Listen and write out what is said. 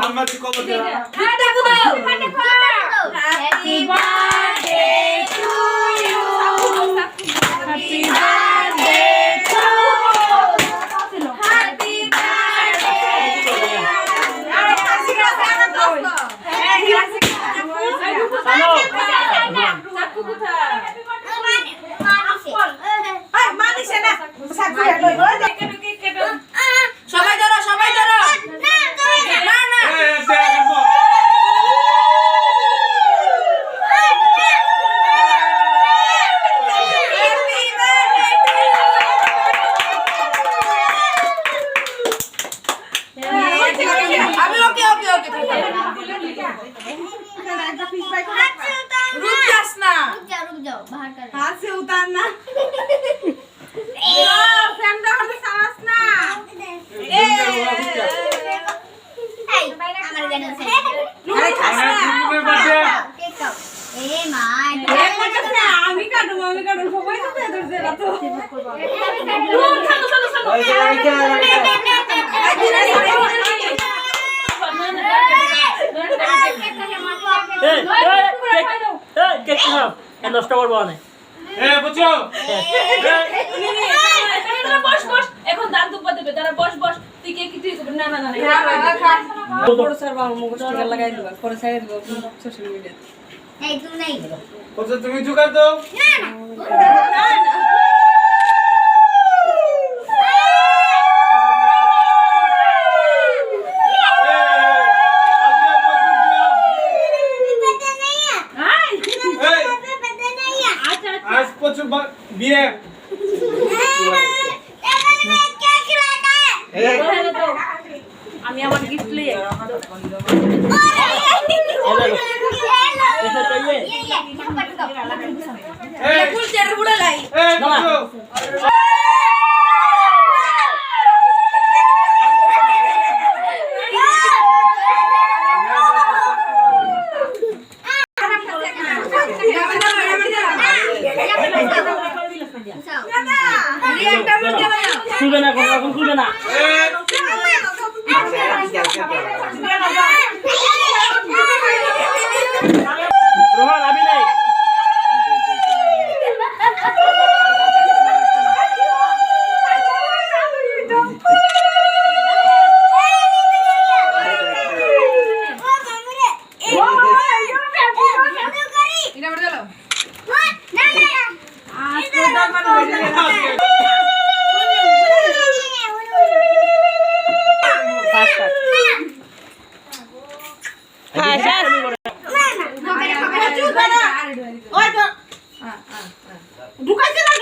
আমাদের কবর দেওয়া হাতে দাও happy birthday to you happy birthday to happy birthday আরে হাসি গাছে না তো এই হাসি চলো চাকু কোথায় মানিসে না সাকু লই ওই কেটে সবাই ধরো না না আমি ওকে रुक जास ना रुक जाओ बाहर कर हाथ से उतारना कैमरा होने सांस ना हमारे गाने से अरे खाना तुम्हें बर्थडे केक खाओ ए माय एक मिनट ना আমি কাটু সবাই তো বেদর দেলা তো কেক খাও নষ্ট করবো না বুঝছো বস এখন দাঁত দুপা দেবে তারা বস তুই কে কি তুই না বড় স্যার বাবা মুখে স্টিকার লাগাই দিবা পরে ছেড়ে দিব সোশ্যাল মিডিয়া नहीं तू नहीं বুঝছো তুমি জোগাড় দাও आज पचू बिए আমি আমার গিফট লিয়ে ফুল চেয়ার বুড়ে লাই খুলবে না এখন খুলবে না রোহন আবি নাই ঢুকাইছে না